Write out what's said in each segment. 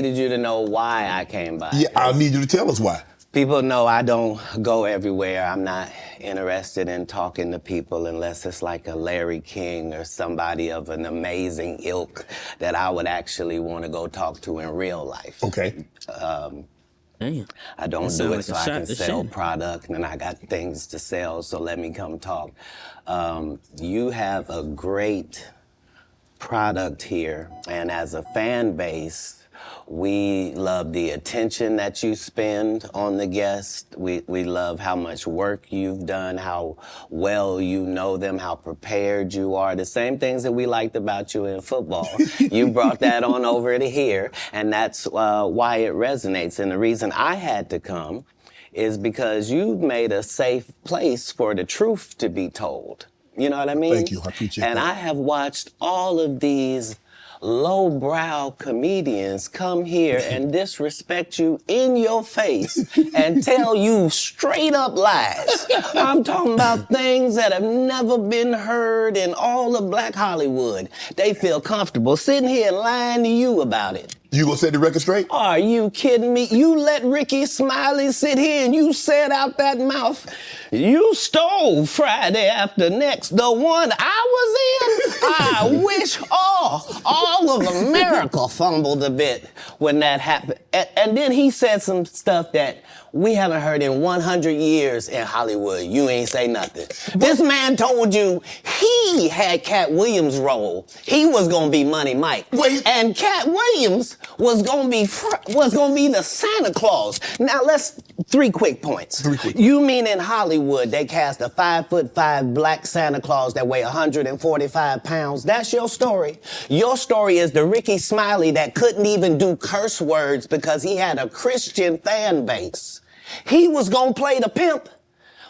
Needed you to know why I came by. Yeah, I need you to tell us why. People know I don't go everywhere. I'm not interested in talking to people unless it's like a Larry King or somebody of an amazing ilk that I would actually want to go talk to in real life. Okay. Damn. I don't That do sound it like so a I shot can to sell Shannon. product, and I got things to sell, so let me come talk. You have a great product here, and as a fan base, we love the attention that you spend on the guest. We love how much work you've done, how well you know them, how prepared you are. The same things that we liked about you in football. You brought that on over to here, and that's why it resonates. And the reason I had to come is because you've made a safe place for the truth to be told. You know what I mean? Thank you. I appreciate and that. I have watched all of these lowbrow comedians come here and disrespect you in your face and tell you straight up lies. I'm talking about things that have never been heard in all of Black Hollywood. They feel comfortable sitting here and lying to you about it. You gonna set the record straight? Are you kidding me? You let Ricky Smiley sit here and you said out that mouth, you stole Friday After Next, the one I was in. I wish all of America fumbled a bit when that happened. And then he said some stuff that we haven't heard in 100 years in Hollywood. You ain't say nothing. This man told you he had Katt Williams' role. He was gonna be Money Mike. Wait. And Katt Williams was gonna be the Santa Claus. Now let's 3 quick points. 3 quick. You mean in Hollywood they cast a 5'5" black Santa Claus that weigh 145 pounds? That's your story. Your story is the Ricky Smiley that couldn't even do curse words because he had a Christian fan base. He was gonna play the pimp.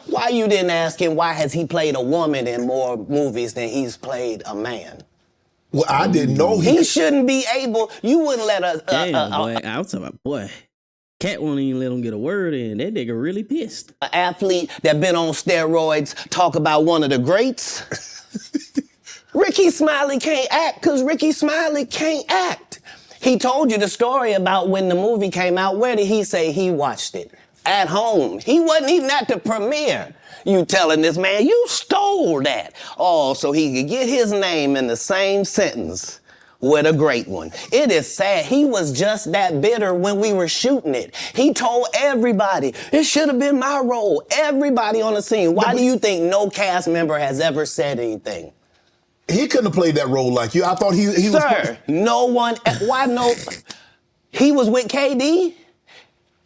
Why you didn't ask him why has he played a woman in more movies than he's played a man? Well, I didn't know He shouldn't be able. You wouldn't let a. Damn, boy. I was talking about, boy. Katt won't even let him get a word in. That nigga really pissed. An athlete that been on steroids talk about one of the greats. Ricky Smiley can't act because Ricky Smiley can't act. He told you the story about when the movie came out. Where did he say he watched it? At home. He wasn't even at the premiere. You telling this man, you stole that. Oh, so he could get his name in the same sentence with a great one. It is sad. He was just that bitter when we were shooting it. He told everybody, it should have been my role. Everybody on the scene. Why do you think no cast member has ever said anything? He couldn't have played that role like you. I thought he was. Sir, no one, why no? He was with KD?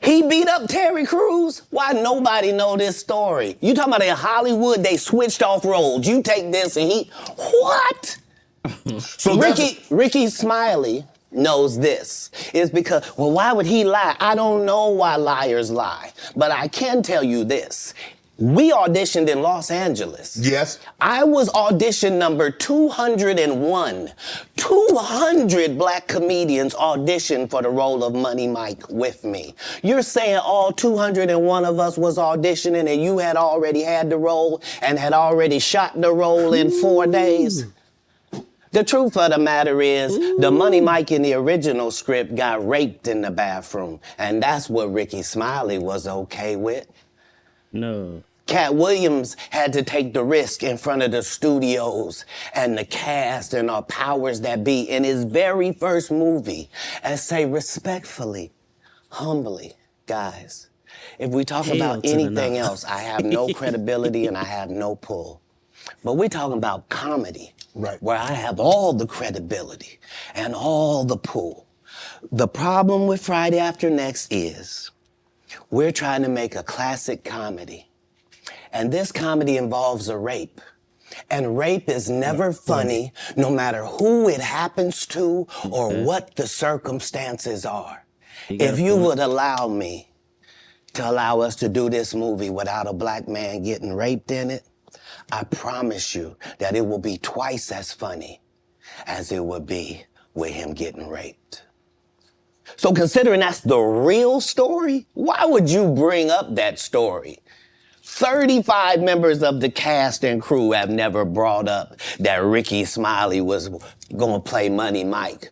He beat up Terry Crews? Why nobody know this story? You talking about in Hollywood, they switched off roles. You take this and he, what? So Ricky Smiley knows this. It's because, well, why would he lie? I don't know why liars lie, but I can tell you this. We auditioned in Los Angeles. Yes. I was audition number 201. 200 black comedians auditioned for the role of Money Mike with me. You're saying all 201 of us was auditioning and you had already had the role and had already shot the role in 4 days? The truth of the matter is, the Money Mike in the original script got raped in the bathroom, and that's what Ricky Smiley was okay with. No. Katt Williams had to take the risk in front of the studios and the cast and our powers that be in his very first movie and say respectfully, humbly, guys, if we talk about anything else, I have no credibility and I have no pull. But we're talking about comedy, right, where I have all the credibility and all the pull. The problem with Friday After Next is we're trying to make a classic comedy. And this comedy involves a rape. And rape is never funny, no matter who it happens to or what the circumstances are. If you would allow me to allow us to do this movie without a black man getting raped in it, I promise you that it will be twice as funny as it would be with him getting raped. So considering that's the real story, why would you bring up that story? 35 members of the cast and crew have never brought up that Ricky Smiley was gonna play Money Mike.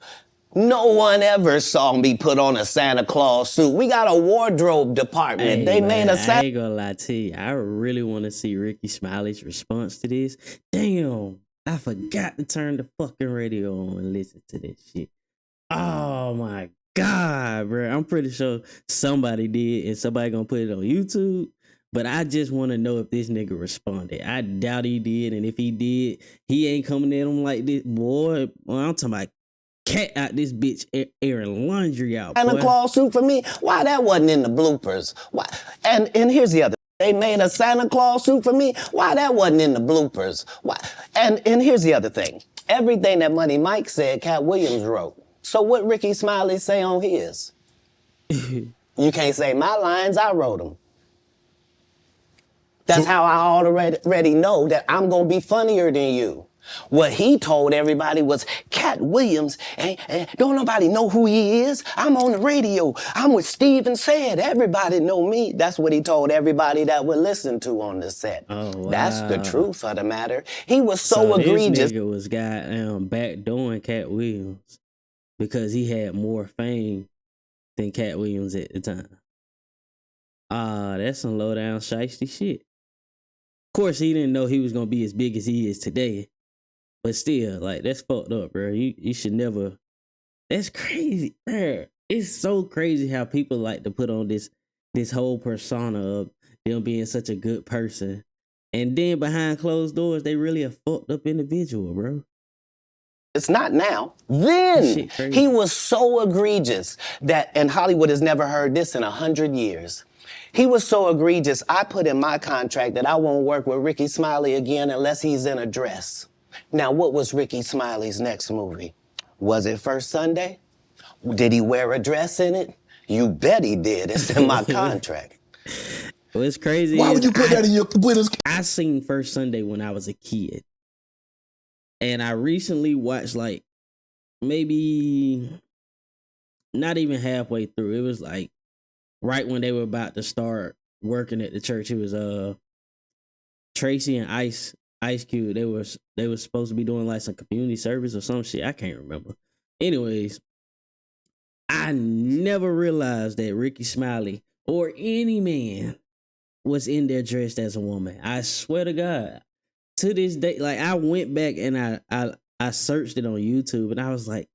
No one ever saw me put on a Santa Claus suit. We got a wardrobe department. Hey, They man, made a I Santa. ain't gonna lie to you. I really want to see Ricky Smiley's response to this. Damn, I forgot to turn the fucking radio on and listen to this shit. Oh my god, bro! I'm pretty sure somebody did, and somebody gonna put it on YouTube. But I just want to know if this nigga responded. I doubt he did, and if he did, he ain't coming at him like this, boy. Well, I'm talking about Katt out this bitch airing laundry out. Santa Boy. Claus suit for me. Why that wasn't in the bloopers? Why? And here's the other. They made a Santa Claus suit for me. Why that wasn't in the bloopers? Why? And here's the other thing. Everything that Money Mike said, Katt Williams wrote. So what Ricky Smiley say on his? You can't say my lines. I wrote them. That's how I already know that I'm gonna be funnier than you. What he told everybody was Katt Williams, and don't nobody know who he is. I'm on the radio. I'm with Steven Said. Everybody know me. That's what he told everybody that would listen to on the set. Oh, wow. That's the truth of the matter. He was so egregious. This nigga was goddamn backdooring Katt Williams because he had more fame than Katt Williams at the time. That's some low down shiesty shit. Of course, he didn't know he was gonna be as big as he is today. But still, like, that's fucked up, bro. You should never. That's crazy, bro. It's so crazy how people like to put on this whole persona of them being such a good person, and then behind closed doors, they really a fucked up individual, bro. It's not now. Then he was so egregious that, and Hollywood has never heard this in 100 years. He was so egregious, I put in my contract that I won't work with Ricky Smiley again unless he's in a dress. Now, what was Ricky Smiley's next movie? Was it First Sunday? Did he wear a dress in it? You bet he did. It's in my contract. Well, it's crazy. Why would you put that in your computer? I seen First Sunday when I was a kid. And I recently watched, like, maybe not even halfway through. It was like right when they were about to start working at the church. It was Tracy and Ice Cube. They were supposed to be doing like some community service or some shit. I can't remember. Anyways, I never realized that Ricky Smiley or any man was in there dressed as a woman. I swear to God. To this day, like, I went back and I searched it on YouTube, and I was like,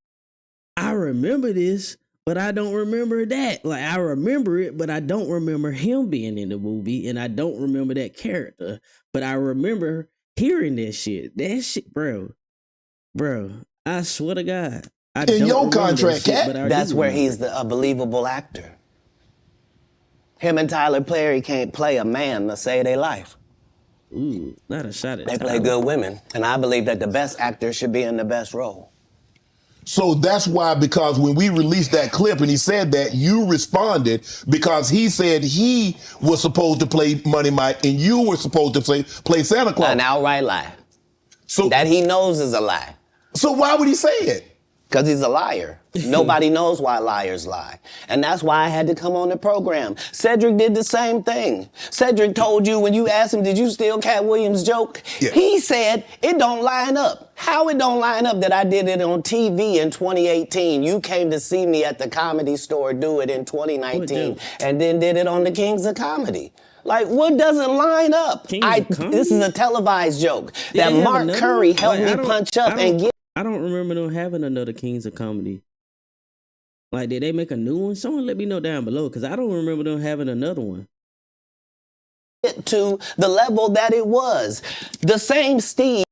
I remember this, but I don't remember that. Like, I remember it, but I don't remember him being in the movie, and I don't remember that character. But I remember hearing that shit. That shit, bro. I swear to God. In your contract, Katt? That's where he's a believable actor. Him and Tyler Perry can't play a man to save their life. Ooh, not a shot at They Tyler. play good women, and I believe that the best actor should be in the best role. So that's why, because when we released that clip and he said that, you responded because he said he was supposed to play Money Mike and you were supposed to play Santa Claus. An outright lie. So That he knows is a lie. So why would he say it? Because he's a liar. Nobody knows why liars lie. And that's why I had to come on the program. Cedric did the same thing. Cedric told you when you asked him, did you steal Katt Williams' joke? Yeah. He said, it don't line up. How it don't line up that I did it on TV in 2018? You came to see me at the Comedy Store do it in 2019 and then did it on the Kings of Comedy. Like, what doesn't line up? This is a televised joke that Mark Curry helped me punch up and get. I don't remember them having another Kings of Comedy. Like, did they make a new one? Someone let me know down below, because I don't remember them having another one. To the level that it was. The same Steve.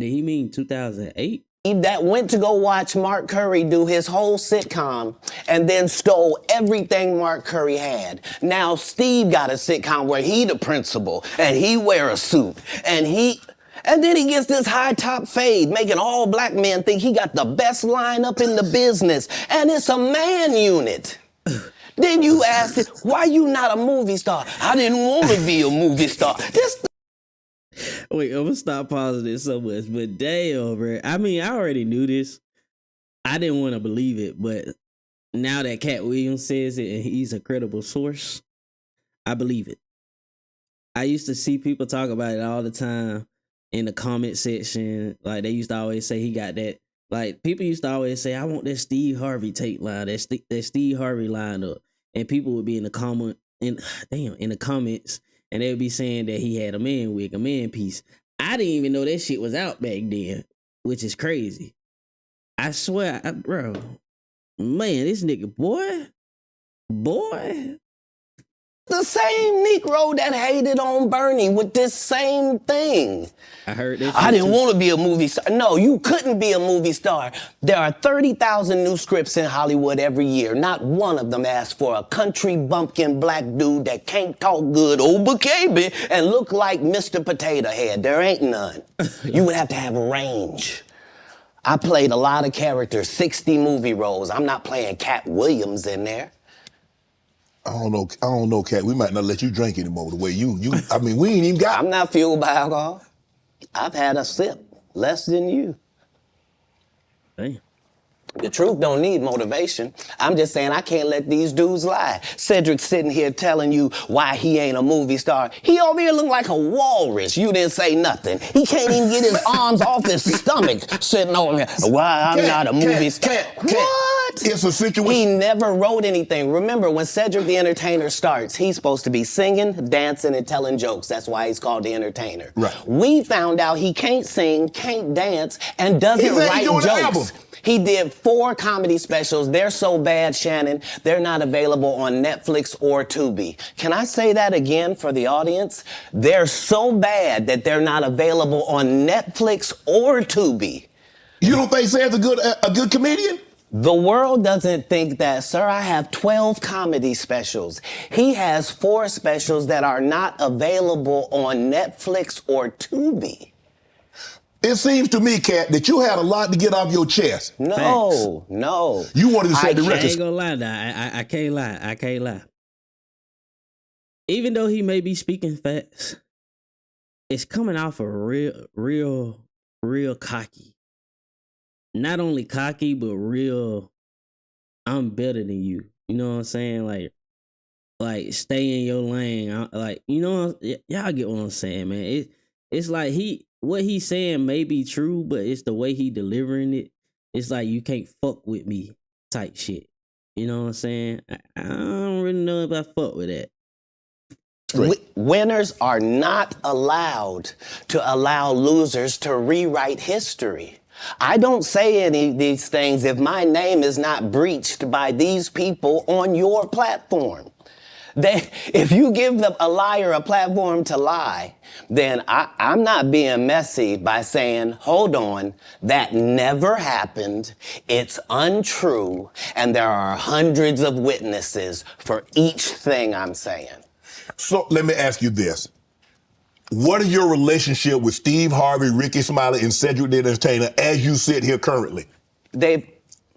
Did he mean 2008? That went to go watch Mark Curry do his whole sitcom and then stole everything Mark Curry had. Now Steve got a sitcom where he the principal and he wear a suit and then he gets this high top fade, making all black men think he got the best lineup in the business. And it's a man unit. Then you ask it, why you not a movie star? I didn't want to be a movie star. Wait, I'm gonna stop pausing this so much, but damn, bro. I mean, I already knew this. I didn't want to believe it, but now that Katt Williams says it and he's a credible source, I believe it. I used to see people talk about it all the time in the comment section. Like, they used to always say he got that Like people used to always say, "I want that Steve Harvey tape line, that Steve Harvey line up," and people would be in the in the comments, and they would be saying that he had a man wig, a man piece. I didn't even know that shit was out back then, which is crazy. I swear, bro, man, this nigga, boy. The same Negro that hated on Bernie with this same thing. I heard that. I didn't want to be a movie star. No, you couldn't be a movie star. There are 30,000 new scripts in Hollywood every year. Not one of them asks for a country bumpkin black dude that can't talk good, Obercabe, and look like Mr. Potato Head. There ain't none. You would have to have range. I played a lot of characters, 60 movie roles. I'm not playing Katt Williams in there. I don't know, Katt. We might not let you drink anymore the way you. I mean, we ain't even got. I'm not fueled by alcohol. I've had a sip, less than you. Damn. The truth don't need motivation. I'm just saying I can't let these dudes lie. Cedric's sitting here telling you why he ain't a movie star. He over here look like a walrus. You didn't say nothing. He can't even get his arms off his stomach sitting over here. Why I'm not a movie star. What? It's a situation. He never wrote anything. Remember, when Cedric the Entertainer starts, he's supposed to be singing, dancing, and telling jokes. That's why he's called the Entertainer. Right. We found out he can't sing, can't dance, and doesn't write jokes. He did 4 comedy specials. They're so bad, Shannon, they're not available on Netflix or Tubi. Can I say that again for the audience? They're so bad that they're not available on Netflix or Tubi. You don't think Ced's a good comedian? The world doesn't think that, sir. I have 12 comedy specials. He has 4 specials that are not available on Netflix or Tubi. It seems to me, Katt, that you had a lot to get off your chest. No. You wanted to set the record. I ain't gonna lie, now. I can't lie. Even though he may be speaking facts, it's coming off of real cocky. Not only cocky, but real, I'm better than you. You know what I'm saying? Like stay in your lane. Y'all get what I'm saying, man. It's like what he's saying may be true, but it's the way he delivering it. It's like you can't fuck with me type shit. You know what I'm saying? I don't really know if I fuck with that. Winners are not allowed to allow losers to rewrite history. I don't say any of these things if my name is not breached by these people on your platform. If you give a liar a platform to lie, then I'm not being messy by saying, hold on, that never happened, it's untrue, and there are hundreds of witnesses for each thing I'm saying. So let me ask you this. What is your relationship with Steve Harvey, Ricky Smiley, and Cedric the Entertainer as you sit here currently?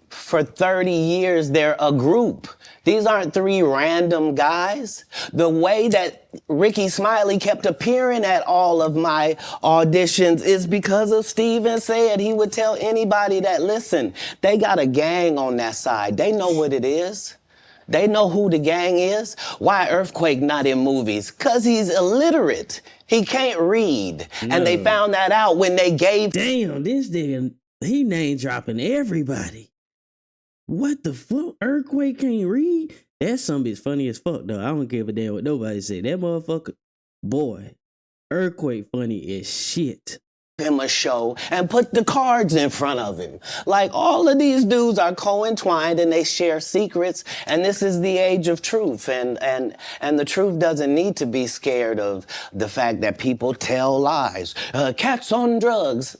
For 30 years, they're a group. These aren't 3 random guys. The way that Ricky Smiley kept appearing at all of my auditions is because of Steven said he would tell anybody that, listen, they got a gang on that side. They know what it is. They know who the gang is. Why Earthquake not in movies? 'Cause he's illiterate. He can't read. No. And they found that out when they gave... Damn, this nigga, he name dropping everybody. What the fuck? Earthquake can't read? That some bitch funny as fuck, though. I don't give a damn what nobody say. That motherfucker, boy, Earthquake funny as shit. Him a show and put the cards in front of him. Like, all of these dudes are co-entwined and they share secrets, and this is the age of truth, and the truth doesn't need to be scared of the fact that people tell lies. Katt's on drugs.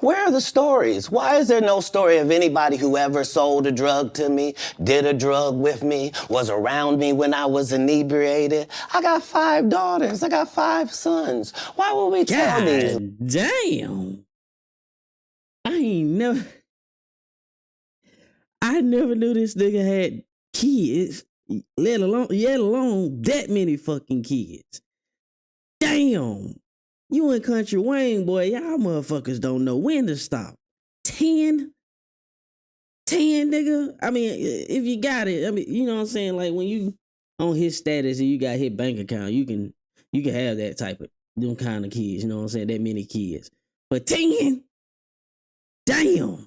Where are the stories? Why is there no story of anybody who ever sold a drug to me, did a drug with me, was around me when I was inebriated? I got 5 daughters. I got 5 sons. Why would we tell these? Damn. I never knew this nigga had kids, let alone that many fucking kids. Damn. You in Country Wayne, boy, y'all motherfuckers don't know when to stop. 10, nigga? I mean, if you got it, I mean, you know what I'm saying? Like, when you on his status and you got his bank account, you can have that type of, them kind of kids, you know what I'm saying? That many kids. But 10? Damn.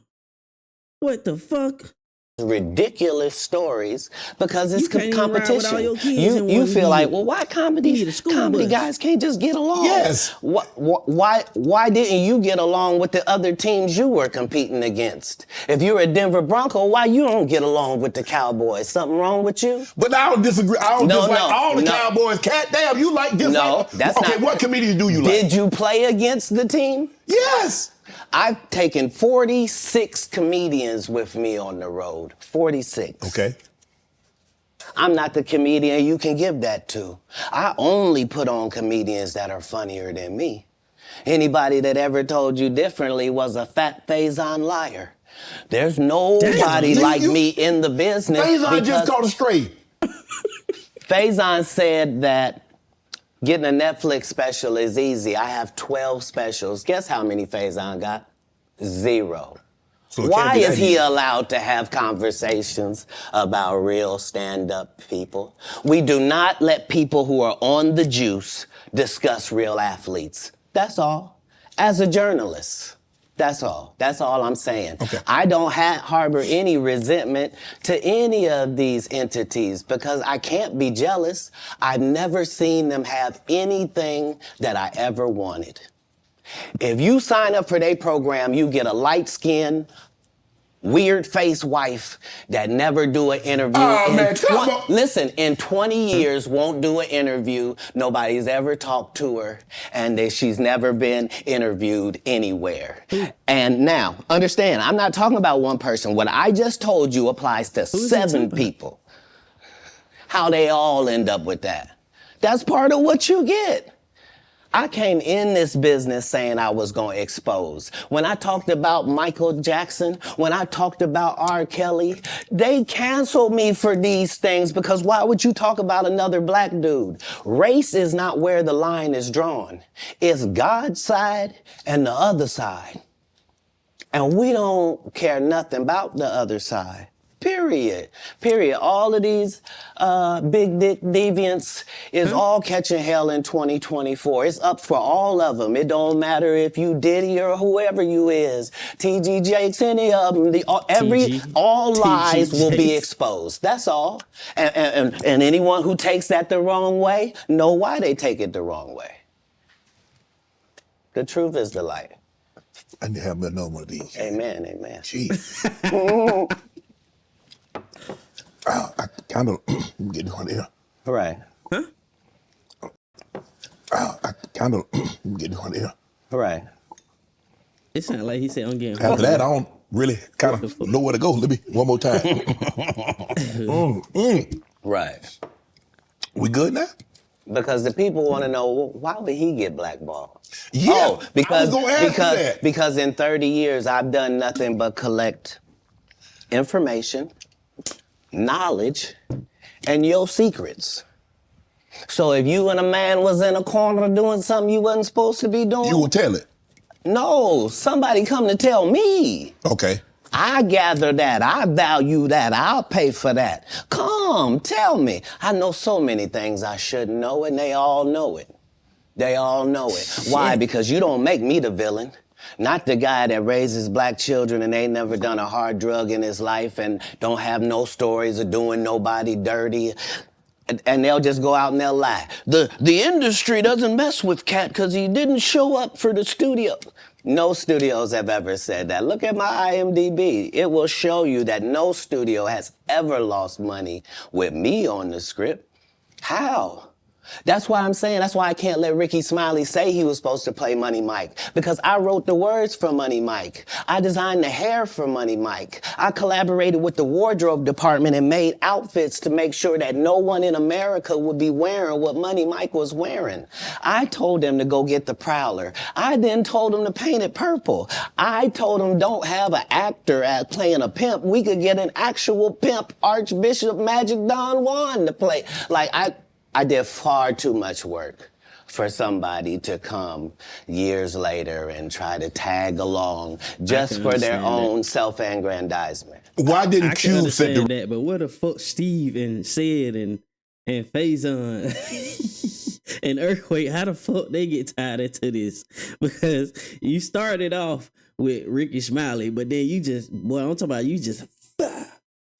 What the fuck? ridiculous stories because it's You can't even ride with all competition. your kids in You one feel like, vehicle. well, why You need a school comedy bus. guys can't just get along? Yes. Why didn't you get along with the other teams you were competing against? If you're a Denver Bronco, why you don't get along with the Cowboys? Something wrong with you? But I don't disagree. I don't dislike all the no. Cowboys. Cat, damn, you like dislike. No, that's okay, not. what comedians do you like? Did you play against the team? Yes. I've taken 46 comedians with me on the road. 46. Okay. I'm not the comedian you can give that to. I only put on comedians that are funnier than me. Anybody that ever told you differently was a fat Faison liar. There's nobody Damn, like you- me in the business. Faison just caught a stray. Faison said that getting a Netflix special is easy. I have 12 specials. Guess how many Faison got? 0. So it Why can't be is that he easy. allowed to have conversations about real stand-up people? We do not let people who are on the juice discuss real athletes. That's all. As a journalist, that's all. That's all I'm saying. Okay. I don't harbor any resentment to any of these entities because I can't be jealous. I've never seen them have anything that I ever wanted. If you sign up for their program, you get a light-skinned, weird-faced wife that never do an interview. Oh, man, come on. Listen, in 20 years, won't do an interview. Nobody's ever talked to her, and she's never been interviewed anywhere. And now, understand, I'm not talking about one person. What I just told you applies to 7 people. How they all end up with that. That's part of what you get. I came in this business saying I was going to expose. When I talked about Michael Jackson, when I talked about R. Kelly, they canceled me for these things because why would you talk about another black dude? Race is not where the line is drawn. It's God's side and the other side. And we don't care nothing about the other side. Period. All of these big dick deviants is all catching hell in 2024. It's up for all of them. It don't matter if you Diddy or whoever you is. T.G. Jakes, any of them. All lies will be exposed. That's all. And anyone who takes that the wrong way, know why they take it the wrong way. The truth is the light. I need to have another one of these. Amen, amen. Jeez. I kind of get one here. Right. I kind of get one here. Right. It sounded like he said, I'm getting After that, I don't really kind of know where to go. Let me one more time. Right. We good now? Because the people want to know, well, why would he get blackballed? Yeah, Oh, I was gonna ask you that. because in 30 years, I've done nothing but collect information, knowledge, and your secrets. So if you and a man was in a corner doing something you wasn't supposed to be doing, You will tell it. no, somebody come to tell me. Okay. I gather that. I value that. I'll pay for that. Come, tell me. I know so many things I shouldn't know, and they all know it. They all know it. Why? Because you don't make me the villain. Not the guy that raises black children and ain't never done a hard drug in his life and don't have no stories of doing nobody dirty. And they'll just go out and they'll lie. The industry doesn't mess with Katt because he didn't show up for the studio. No studios have ever said that. Look at my IMDb. It will show you that no studio has ever lost money with me on the script. How? That's why I'm saying, that's why I can't let Ricky Smiley say he was supposed to play Money Mike. Because I wrote the words for Money Mike. I designed the hair for Money Mike. I collaborated with the wardrobe department and made outfits to make sure that no one in America would be wearing what Money Mike was wearing. I told them to go get the Prowler. I then told them to paint it purple. I told them don't have an actor playing a pimp. We could get an actual pimp, Archbishop Magic Don Juan to play. Like, I did far too much work for somebody to come years later and try to tag along just for their own self-aggrandizement. Why didn't I can Cube set understand the... that, but what the fuck Steve and Sid and Faison and Earthquake, how the fuck they get tied into this? Because you started off with Ricky Smiley, but then you just, boy, I'm talking about you just fire.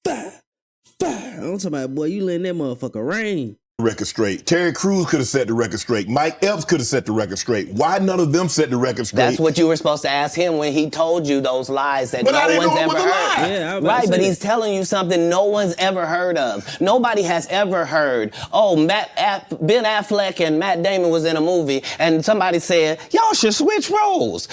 I'm talking about, boy, you letting that motherfucker rain. Record straight. Terry Crews could have set the record straight. Mike Epps could have set the record straight. Why none of them set the record straight? That's what you were supposed to ask him when he told you those lies that But I no didn't one's know it ever was a lie. heard. Yeah, I was about Right, to but say he's telling you something no one's ever heard of. Nobody has ever heard, oh, Ben Affleck and Matt Damon was in a movie, and somebody said, y'all should switch roles.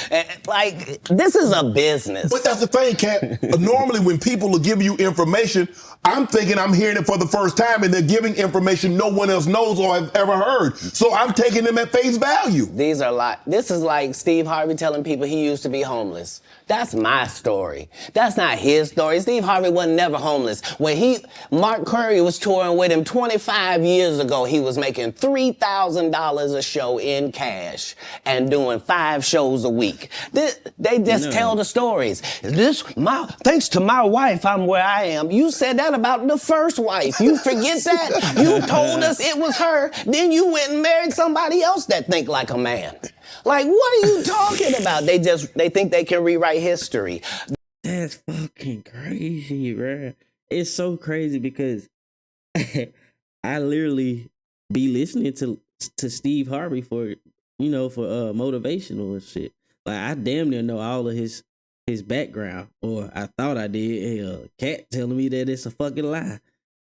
Like, this is a business. But that's the thing, Katt. Normally, when people are giving you information, I'm thinking I'm hearing it for the first time, and they're giving information no one else knows or has ever heard. So I'm taking them at face value. These are like, this is like Steve Harvey telling people he used to be homeless. That's my story. That's not his story. Steve Harvey wasn't never homeless. When Mark Curry was touring with him 25 years ago, he was making $3,000 a show in cash and doing 5 shows a week. They just tell the stories. Thanks to my wife, I'm where I am. You said that about the first wife. You forget that? You told us it was her. Then you went and married somebody else that think like a man. Like, what are you talking about? They think they can rewrite history. That's fucking crazy, bro. It's so crazy because I literally be listening to Steve Harvey for motivational and shit. Like, I damn near know all of his background, or I thought I did. Katt telling me that it's a fucking lie.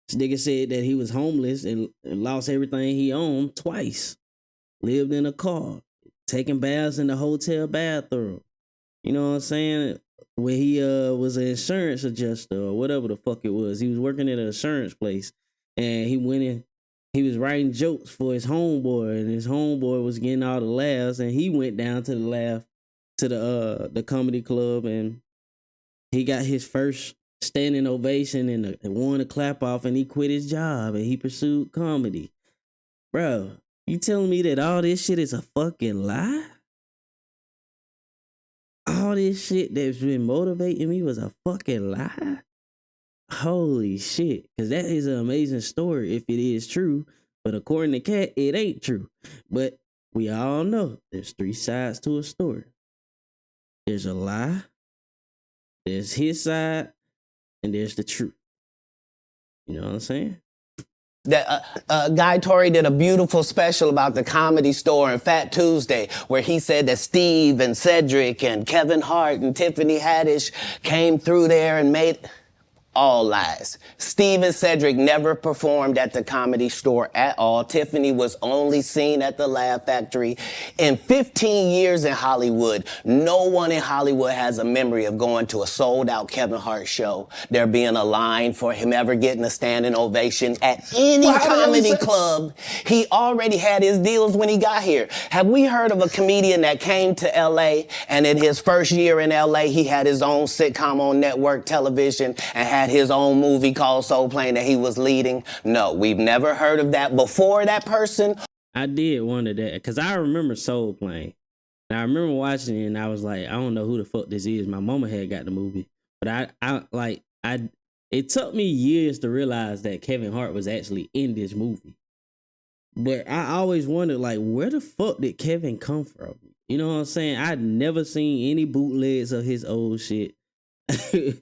This nigga said that he was homeless and lost everything he owned twice. Lived in a car, taking baths in the hotel bathroom. You know what I'm saying? When he was an insurance adjuster or whatever the fuck it was. He was working at an insurance place, and he went in. He was writing jokes for his homeboy, and his homeboy was getting all the laughs, and he went down to the comedy club, and he got his first standing ovation and won a clap off, and he quit his job and he pursued comedy. Bro, you telling me that all this shit is a fucking lie? All this shit that's been motivating me was a fucking lie? Holy shit. Because that is an amazing story if it is true. But according to Katt, it ain't true. But we all know there's 3 sides to a story. There's a lie, there's his side, and there's the truth. You know what I'm saying? Guy Torrey did a beautiful special about the Comedy Store and Fat Tuesday, where he said that Steve and Cedric and Kevin Hart and Tiffany Haddish came through there and made... All lies. Steve and Cedric never performed at the Comedy Store at all. Tiffany was only seen at the Laugh Factory. In 15 years in Hollywood, no one in Hollywood has a memory of going to a sold-out Kevin Hart show, there being a line for him ever getting a standing ovation at any comedy club. He already had his deals when he got here. Have we heard of a comedian that came to L.A. and in his first year in L.A. he had his own sitcom on network television and had his own movie called Soul Plane that he was leading? No, we've never heard of that before that person. I did wonder that because I remember Soul Plane. And I remember watching it and I was like, I don't know who the fuck this is. My mama had got the movie. But it took me years to realize that Kevin Hart was actually in this movie. But I always wondered, like, where the fuck did Kevin come from? You know what I'm saying? I'd never seen any bootlegs of his old shit. I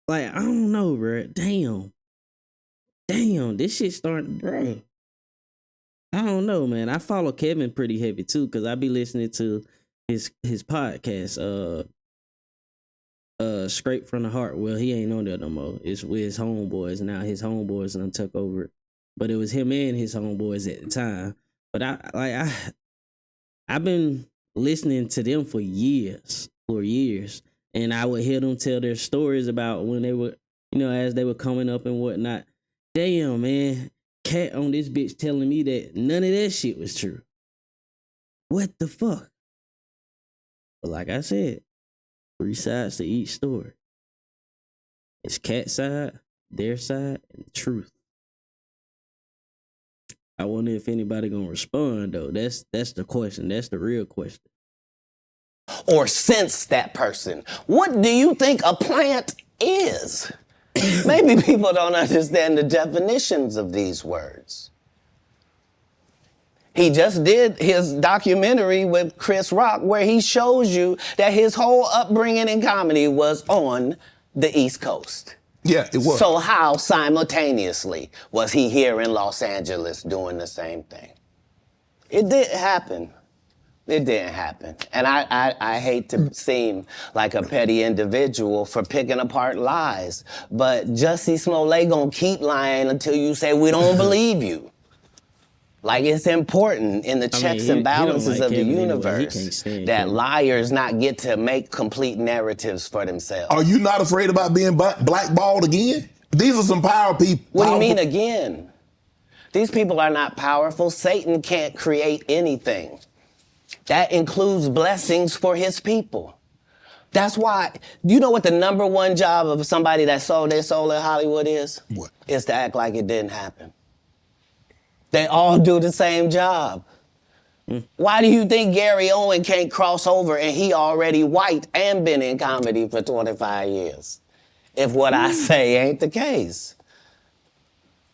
don't know, bro. Damn, this shit starting, bro. I don't know, man. I follow Kevin pretty heavy too, cause I be listening to his podcast, Scrape from the Heart. Well, he ain't on there no more. It's with his homeboys now. His homeboys done took over it, but it was him and his homeboys at the time. But I've been listening to them for years. And I would hear them tell their stories about when they were, as they were coming up and whatnot. Damn, man. Katt on this bitch telling me that none of that shit was true. What the fuck? But like I said, 3 sides to each story. It's Katt's side, their side, and the truth. I wonder if anybody gonna respond though. That's the question. That's the real question. Or sense that person. What do you think a plant is? Maybe people don't understand the definitions of these words. He just did his documentary with Chris Rock where he shows you that his whole upbringing in comedy was on the East Coast. Yeah, it was. So how simultaneously was he here in Los Angeles doing the same thing? It didn't happen. It didn't happen. And I hate to seem like a petty individual for picking apart lies, but Jussie Smollett gonna keep lying until you say we don't believe you. Like, it's important in the checks and balances of the universe that liars not get to make complete narratives for themselves. Are you not afraid about being blackballed again? These are some power people. What do you mean again? These people are not powerful. Satan can't create anything. That includes blessings for his people. That's why, you know what the number one job of somebody that sold their soul in Hollywood is? What? Is to act like it didn't happen. They all do the same job. Why do you think Gary Owen can't cross over and he already white and been in comedy for 25 years? If what I say ain't the case.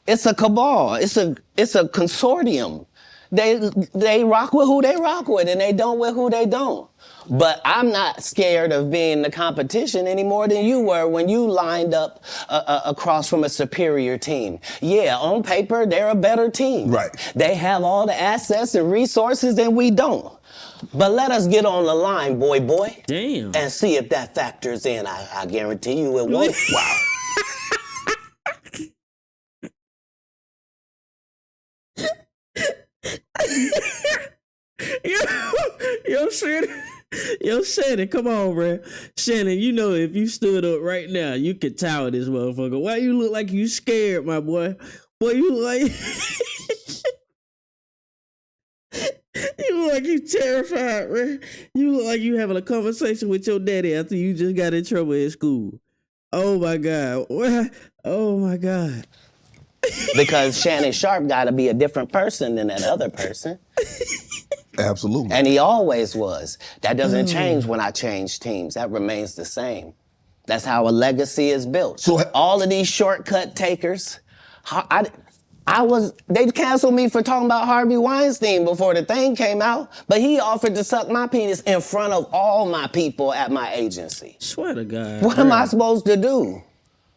It's a cabal. It's a consortium. They rock with who they rock with and they don't with who they don't. But I'm not scared of being the competition any more than you were when you lined up across from a superior team. Yeah, on paper, they're a better team. Right. They have all the assets and resources and we don't. But let us get on the line, boy. Damn. And see if that factors in. I guarantee you it won't. Wow. Shannon, come on, bro. Shannon, you know if you stood up right now, you could tower this motherfucker. Why you look like you scared, my boy? Boy, you look like you look like you terrified, man. You look like you having a conversation with your daddy after you just got in trouble at school. Oh my God. Oh my God. Because Shannon Sharpe got to be a different person than that other person. Absolutely. And he always was. That doesn't change when I change teams. That remains the same. That's how a legacy is built. So all of these shortcut takers, they canceled me for talking about Harvey Weinstein before the thing came out, but he offered to suck my penis in front of all my people at my agency. Swear to God. What am I supposed to do?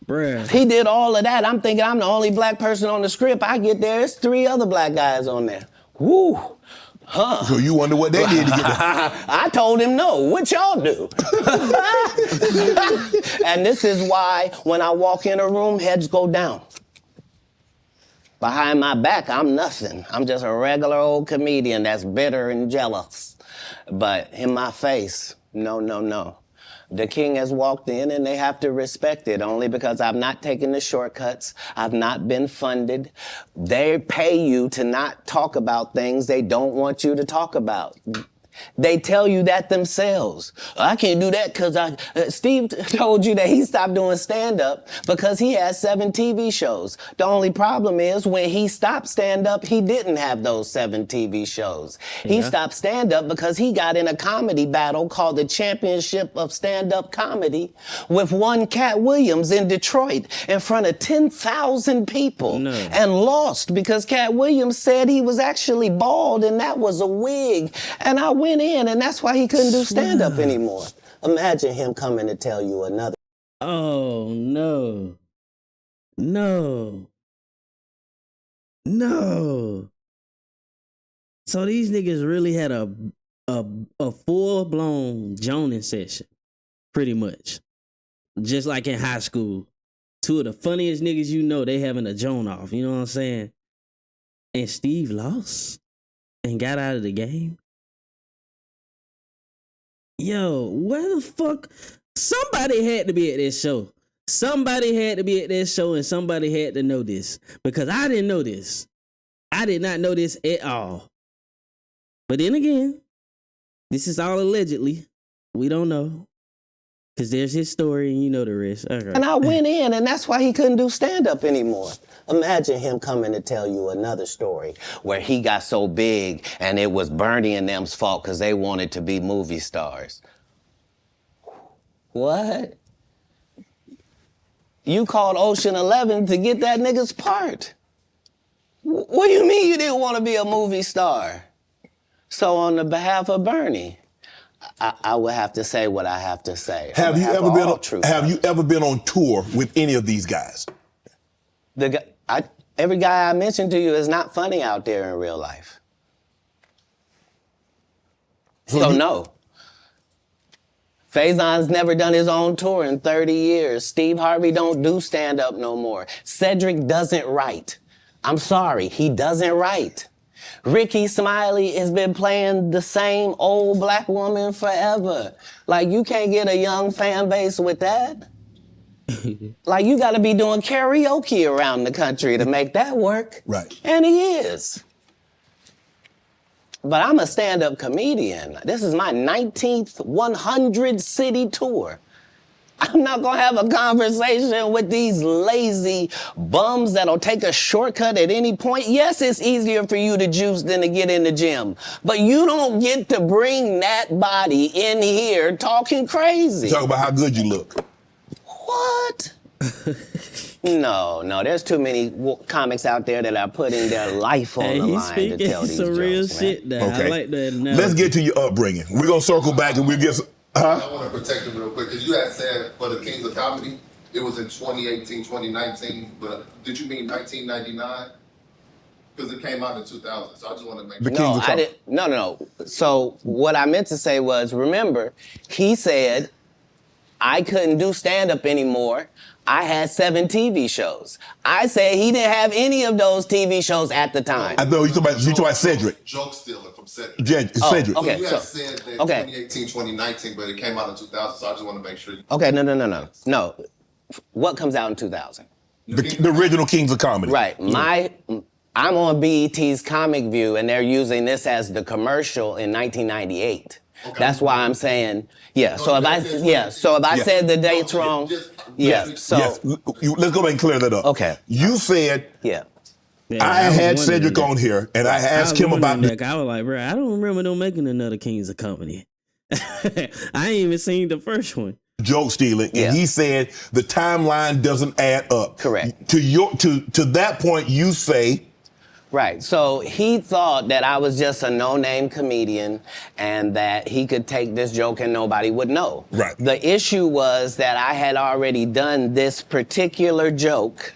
Bruh. He did all of that. I'm thinking I'm the only black person on the script. I get there, it's 3 other black guys on there. Woo. Huh. So you wonder what they did to get there. I told him no. What y'all do? And this is why when I walk in a room, heads go down. Behind my back, I'm nothing. I'm just a regular old comedian that's bitter and jealous. But in my face, no. The king has walked in and they have to respect it only because I've not taken the shortcuts. I've not been funded. They pay you to not talk about things they don't want you to talk about. They tell you that themselves. I can't do that because Steve told you that he stopped doing stand-up because he has 7 TV shows. The only problem is when he stopped stand-up, he didn't have those 7 TV shows. He stopped stand-up because he got in a comedy battle called the Championship of Stand-Up Comedy with one Katt Williams in Detroit in front of 10,000 people and lost because Katt Williams said he was actually bald and that was a wig. And I went in, and that's why he couldn't do stand-up anymore. Imagine him coming to tell you another. Oh, no. So these niggas really had a full-blown joning session, pretty much. Just like in high school. 2 of the funniest niggas you know, they having a joan off, you know what I'm saying? And Steve lost and got out of the game. Yo, where the fuck? Somebody had to be at this show. Somebody had to be at this show and somebody had to know this. Because I didn't know this. I did not know this at all. But then again, this is all allegedly. We don't know. Because there's his story and you know the rest. Okay. And I went in and that's why he couldn't do stand-up anymore. Imagine him coming to tell you another story where he got so big and it was Bernie and them's fault because they wanted to be movie stars. What? You called Ocean 11 to get that nigga's part. What do you mean you didn't want to be a movie star? So on the behalf of Bernie, I would have to say what I have to say. Have you ever been on tour with any of these guys? Every guy I mentioned to you is not funny out there in real life. So no. Faison's never done his own tour in 30 years. Steve Harvey don't do stand-up no more. Cedric doesn't write. I'm sorry, he doesn't write. Ricky Smiley has been playing the same old black woman forever. Like, you can't get a young fan base with that. Like, you gotta be doing karaoke around the country to make that work. Right. And he is. But I'm a stand-up comedian. This is my 19th 100-city tour. I'm not gonna have a conversation with these lazy bums that'll take a shortcut at any point. Yes, it's easier for you to juice than to get in the gym, but you don't get to bring that body in here talking crazy. Talk about how good you look. What? No, there's too many comics out there that are putting their life on the line to tell these some jokes, real man. shit now. Okay. I like that analogy. Let's get to your upbringing. We're going to circle back and we'll get some... I want to protect him real quick, because you had said for the Kings of Comedy, it was in 2018, 2019, but did you mean 1999? Because it came out in 2000, so I just want to make sure. No, I didn't. No. So what I meant to say was, remember, he said I couldn't do stand-up anymore. I had 7 TV shows. I said he didn't have any of those TV shows at the time. I know you talking about Cedric. Joke stealing from Cedric. Cedric. Okay. So you had So- said that okay. 2018, 2019, but it came out in 2000, so I just want to make sure. Okay, no. What comes out in 2000? The original Kings of Comedy. Right. I'm on BET's Comic View, and they're using this as the commercial in 1998. Okay. That's why I'm saying, yeah. So if I said the dates wrong, yeah. So Yes. Let's go back and clear that up. Okay. You said yeah. Yeah, I was had wondering Cedric that. on here, and I I asked was him wondering about that. I was like, bro, I don't remember them making another Kings of Comedy. I ain't even seen the first one. joke stealing, and Yeah. he said the timeline doesn't add up. Correct. To that point, you say. Right. So he thought that I was just a no-name comedian and that he could take this joke and nobody would know. Right. The issue was that I had already done this particular joke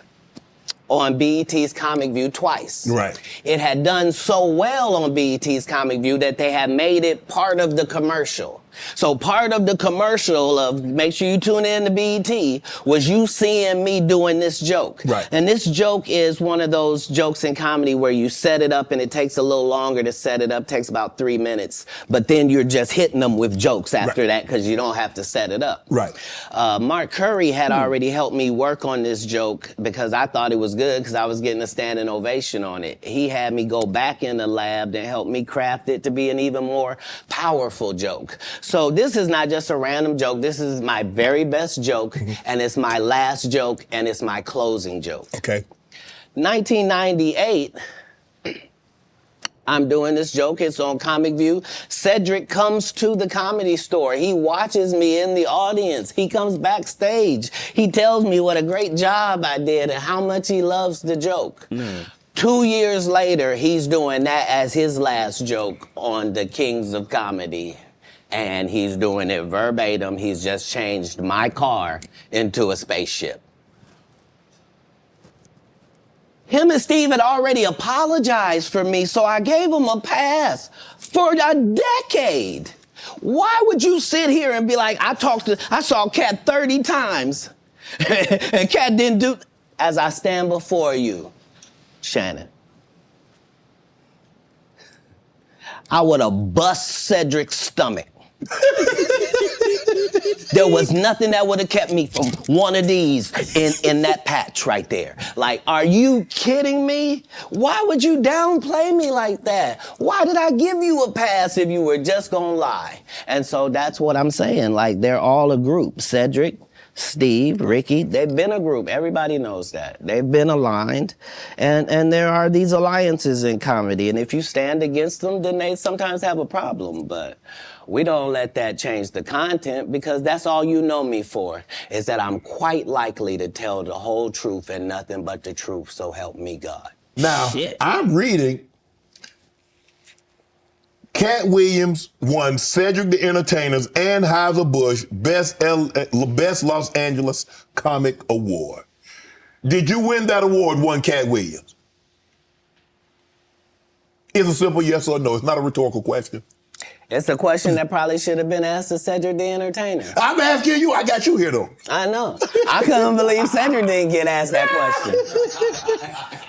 on BET's Comic View twice. Right. It had done so well on BET's Comic View that they had made it part of the commercial. So part of the commercial of make sure you tune in to BET was you seeing me doing this joke. Right. And this joke is one of those jokes in comedy where you set it up and it takes a little longer to set it up, takes about 3 minutes, but then you're just hitting them with jokes after Right. that because you don't have to set it up. Right. Mark Curry had already helped me work on this joke because I thought it was good because I was getting a standing ovation on it. He had me go back in the lab and help me craft it to be an even more powerful joke. So this is not just a random joke. This is my very best joke, and it's my last joke, and it's my closing joke. Okay. 1998, I'm doing this joke. It's on Comic View. Cedric comes to the Comedy Store. He watches me in the audience. He comes backstage. He tells me what a great job I did and how much he loves the joke. 2 years later, he's doing that as his last joke on the Kings of Comedy. And he's doing it verbatim. He's just changed my car into a spaceship. Him and Steve had already apologized for me, so I gave him a pass for a decade. Why would you sit here and be like, I saw Katt 30 times, and Katt didn't do, as I stand before you, Shannon, I would have bust Cedric's stomach. There was nothing that would have kept me from one of these in that patch right there. Like, are you kidding me? Why would you downplay me like that? Why did I give you a pass if you were just gonna lie? And so that's what I'm saying. Like, they're all a group. Cedric, Steve, Ricky, they've been a group. Everybody knows that. They've been aligned. And there are these alliances in comedy. And if you stand against them, then they sometimes have a problem. But we don't let that change the content because that's all you know me for, is that I'm quite likely to tell the whole truth and nothing but the truth, so help me God. Now, Shit. I'm reading Katt Williams won Cedric the Entertainer's Anheuser-Busch Best Los Angeles Comic Award. Did you win that award, won Katt Williams? It's a simple yes or no. It's not a rhetorical question. It's a question that probably should have been asked to Cedric the Entertainer. I'm asking you. I got you here, though. I know. I couldn't believe Cedric didn't get asked that question.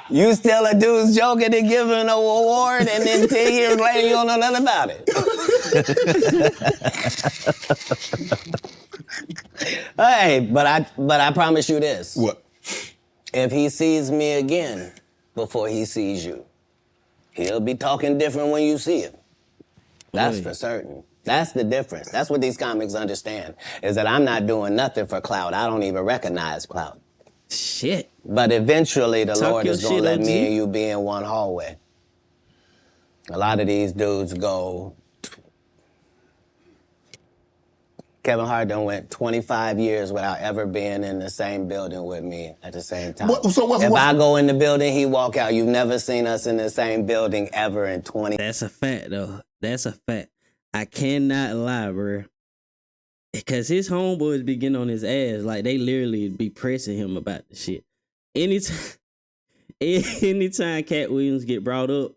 You steal a dude's joke and then give him an award, and then 10 years later you don't know nothing about it. Hey, but I promise you this. What? If he sees me again before he sees you, he'll be talking different when you see him. That's for certain. That's the difference. That's what these comics understand, is that I'm not doing nothing for clout. I don't even recognize clout. Shit. But eventually the Talk Lord your is going to shit, let OG. me and you be in one hallway. A lot of these dudes go... Kevin Hart done went 25 years without ever being in the same building with me at the same time. If I go in the building, he walk out. You've never seen us in the same building ever in 20... That's a fact, though. That's a fact. I cannot lie, bro. Because his homeboys be getting on his ass. Like, they literally be pressing him about the shit. Anytime Katt Williams get brought up,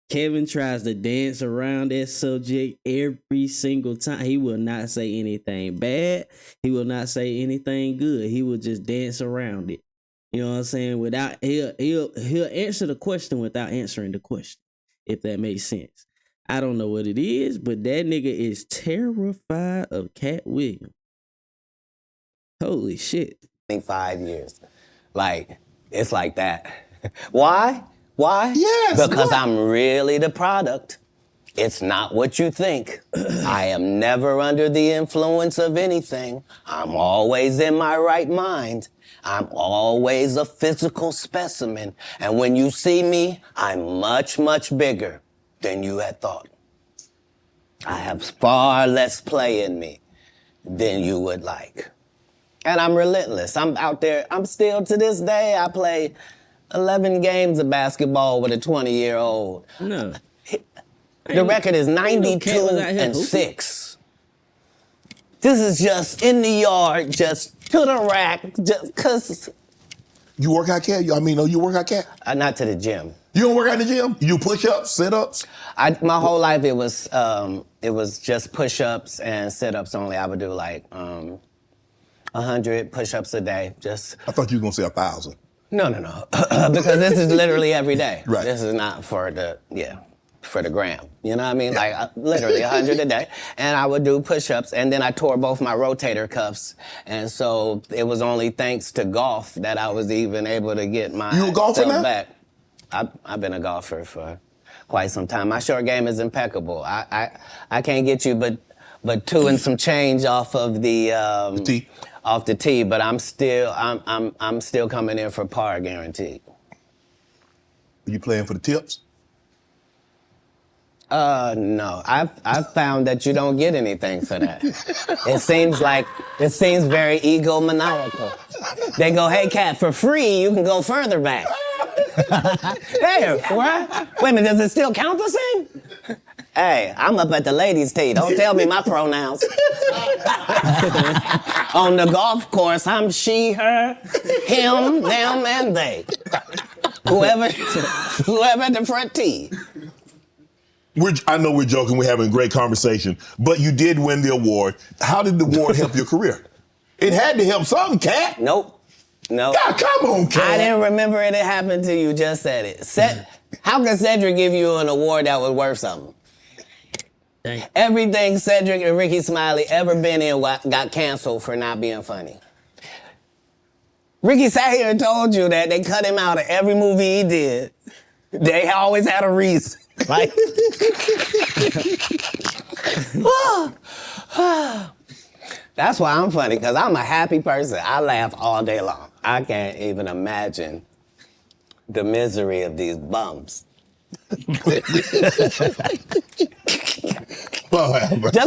Kevin tries to dance around that subject every single time. He will not say anything bad. He will not say anything good. He will just dance around it. You know what I'm saying? Without he'll answer the question without answering the question, if that makes sense. I don't know what it is, but that nigga is terrified of Katt Williams. Holy shit. 25 years. Like, it's like that. Why? Why? Yes, Because why? I'm really the product. It's not what you think. I am never under the influence of anything. I'm always in my right mind. I'm always a physical specimen. And when you see me, I'm much, much bigger than you had thought. I have far less play in me than you would like. And I'm relentless. I'm out there. I'm still, to this day, I play 11 games of basketball with a 20-year-old. No. The record is 92-6. This is just in the yard, just to the rack, just cause. You work out, Katt? You work out, Katt? Not to the gym. You don't work out in the gym? You do push-ups, sit-ups? My whole life it was just push-ups and sit-ups only. I would do like 100 push-ups a day. Just. I thought you were gonna say 1,000. No. Because this is literally every day. Right. This is not for the gram. You know what I mean? Yeah. Like literally 100 a day. And I would do push-ups, and then I tore both my rotator cuffs. And so it was only thanks to golf that I was even able to get my You a golfer now? back. I've been a golfer for quite some time. My short game is impeccable. I can't get you but 2 and some change off of the tee. Off the tee, but I'm still coming in for par guaranteed. Are you playing for the tips? No. I've found that you don't get anything for that. It seems very egomaniacal. They go, hey, Katt, for free, you can go further back. Hey, what? Wait a minute, does it still count the same? Hey, I'm up at the ladies' tee. Don't tell me my pronouns. On the golf course, I'm she, her, him, them, and they. Whoever at the front tee. I know we're joking, we're having a great conversation, but you did win the award. How did the award help your career? It had to help something, Katt. Nope. God, come on, Katt. I didn't remember it happened till you just said it. How can Cedric give you an award that was worth something? Dang. Everything Cedric and Ricky Smiley ever been in got canceled for not being funny. Ricky sat here and told you that they cut him out of every movie he did. They always had a reason. Like, that's why I'm funny, because I'm a happy person. I laugh all day long. I can't even imagine the misery of these bums. Just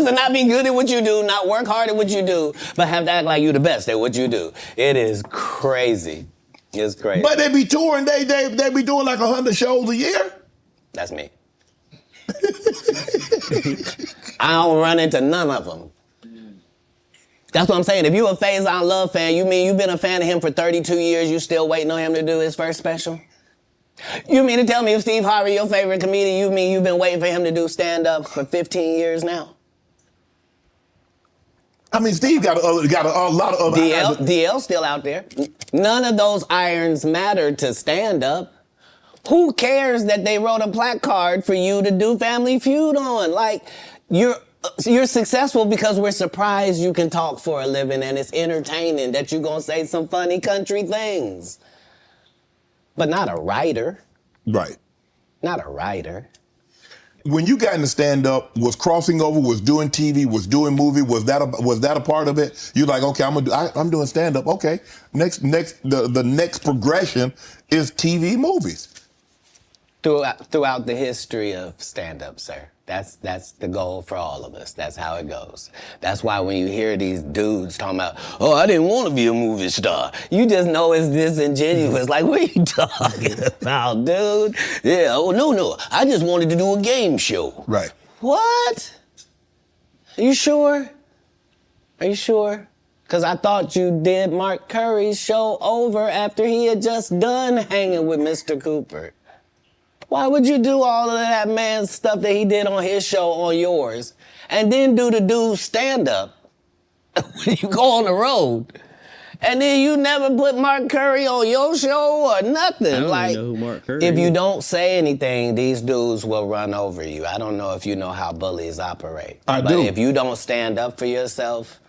to not be good at what you do, not work hard at what you do, but have to act like you the best at what you do. It is crazy. It's crazy. But they be touring. They be doing like 100 shows a year. That's me. I don't run into none of them. That's what I'm saying. If you a Faison Love fan, you mean you've been a fan of him for 32 years, you still waiting on him to do his first special? You mean to tell me if Steve Harvey your favorite comedian, you mean you've been waiting for him to do stand-up for 15 years now? I mean, Steve got a lot of other. DL still out there. None of those irons matter to stand-up. Who cares that they wrote a placard for you to do Family Feud on? Like, you're successful because we're surprised you can talk for a living and it's entertaining that you're gonna say some funny country things. But not a writer. Right. Not a writer. When you got into stand-up, was crossing over, was doing TV, was doing movie, was that a part of it? You're like, okay, I'm doing stand-up. Okay, the next progression is TV movies. Throughout the history of stand-up, sir. That's the goal for all of us. That's how it goes. That's why when you hear these dudes talking about, oh, I didn't want to be a movie star, you just know it's disingenuous. Like, what are you talking about, dude? Yeah, oh, no, I just wanted to do a game show. Right. What? Are you sure? Are you sure? Because I thought you did Mark Curry's show over after he had just done hanging with Mr. Cooper. Why would you do all of that man's stuff that he did on his show on yours and then do the dude's stand-up when you go on the road? And then you never put Mark Curry on your show or nothing. I don't like, even know who Mark Curry if you is. don't say anything, these dudes will run over you. I don't know if you know how bullies operate. I but do. If you don't stand up for yourself,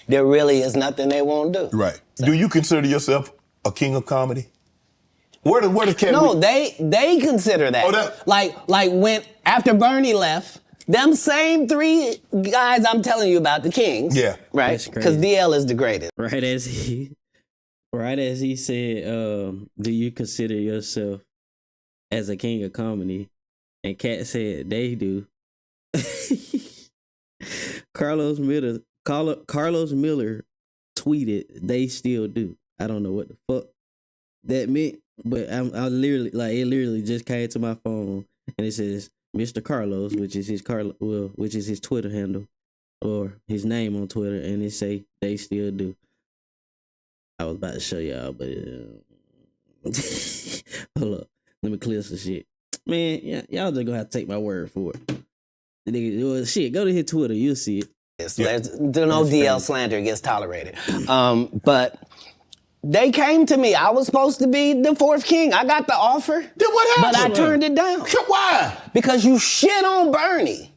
there really is nothing they won't do. Right. Do you consider yourself a king of comedy? Where does Katt? No, they consider that. Oh, that. Like when after Bernie left, them same three guys I'm telling you about, the Kings. Yeah. Right? That's Because crazy. DL is the greatest. Right as he said, do you consider yourself as a king of comedy? And Katt said they do. Carlos Miller tweeted, they still do. I don't know what the fuck that meant, but I literally, like, it literally just came to my phone and it says Mr. Carlos, which is his which is his Twitter handle or his name on Twitter, and it say they still do. I was about to show y'all, but hold up, let me clear some shit. Man, y'all just gonna have to take my word for it. Well, shit, go to his Twitter, you'll see it. There's no DL slander gets tolerated. But they came to me. I was supposed to be the fourth king. I got the offer. Then what But I happened? turned it down. Why? Because you shit on Bernie.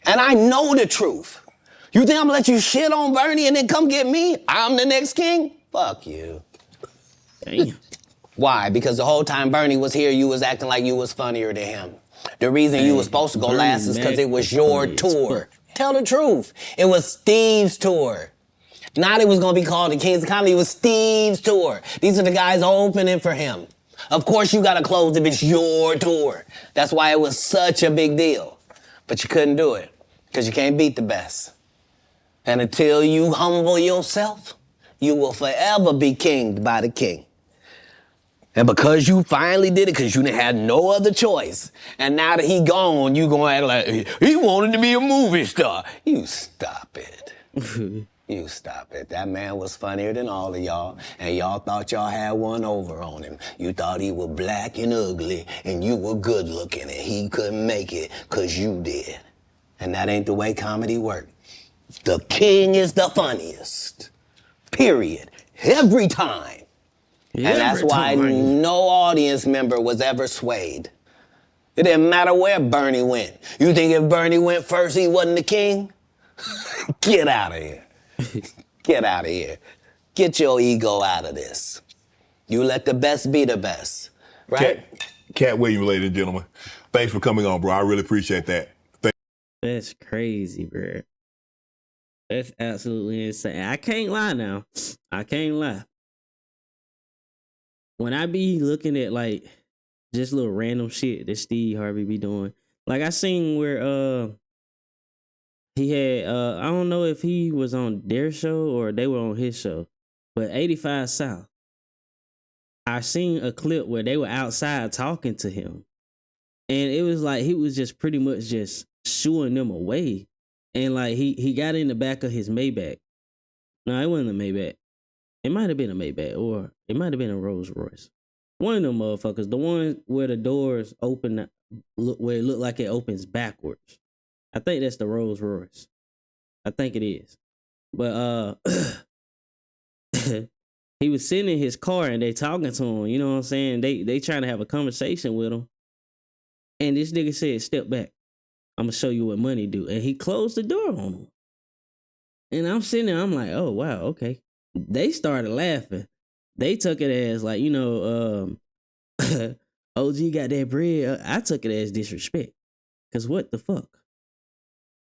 And I know the truth. You think I'm gonna let you shit on Bernie and then come get me? I'm the next king? Fuck you. Damn. Why? Because the whole time Bernie was here, you was acting like you was funnier than him. The reason you was supposed to go Bernie last is because Mac it was was your funny as tour. fuck. Tell the truth. It was Steve's tour. Not it was gonna be called the Kings of Comedy, it was Steve's tour. These are the guys opening for him. Of course you gotta close if it's your tour. That's why it was such a big deal. But you couldn't do it, because you can't beat the best. And until you humble yourself, you will forever be kinged by the king. And because you finally did it, because you had no other choice, and now that he gone, you gonna act like he wanted to be a movie star. You stop it. You stop it. That man was funnier than all of y'all, and y'all thought y'all had one over on him. You thought he was black and ugly, and you were good looking, and he couldn't make it because you did. And that ain't the way comedy works. The king is the funniest. Period. Every time. And that's why no audience member was ever swayed. It didn't matter where Bernie went. You think if Bernie went first, he wasn't the king? Get out of here. Get out of here. Get your ego out of this. You let the best be the best, right? Katt Williams, ladies and gentlemen. Thanks for coming on, bro. I really appreciate that. That's crazy, bro. That's absolutely insane. I can't lie now. I can't lie. When I be looking at like just little random shit that Steve Harvey be doing, like I seen where he had I don't know if he was on their show or they were on his show, but 85 South. I seen a clip where they were outside talking to him. And it was like he was just pretty much just shooing them away. And like he got in the back of his Maybach. No, it wasn't a Maybach. It might have been a Maybach or it might have been a Rolls Royce. One of them motherfuckers, the one where the doors open, where it looked like it opens backwards. I think that's the Rolls Royce. I think it is. But he was sitting in his car and they talking to him. You know what I'm saying? They trying to have a conversation with him. And this nigga said, "Step back. I'm gonna show you what money do." And he closed the door on him. And I'm sitting there, I'm like, oh wow, okay. They started laughing. They took it as like, OG got that bread. I took it as disrespect. Cause what the fuck?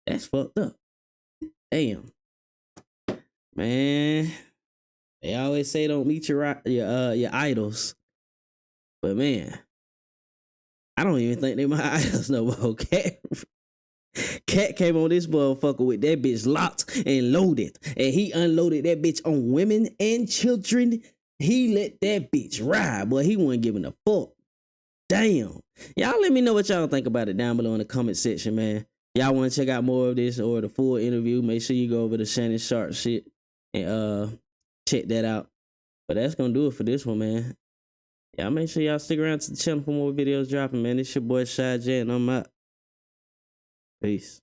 That's fucked up. Damn. Man. They always say don't meet your idols. But man, I don't even think they my idols no more. Katt came on this motherfucker with that bitch locked and loaded. And he unloaded that bitch on women and children. He let that bitch ride, but he wasn't giving a fuck. Damn. Y'all let me know what y'all think about it down below in the comment section, man. Y'all want to check out more of this or the full interview, make sure you go over to Shannon Sharpe shit and check that out. But that's gonna do it for this one, man. Y'all make sure y'all stick around to the channel for more videos dropping, man. It's your boy Shy J and I'm out. Peace.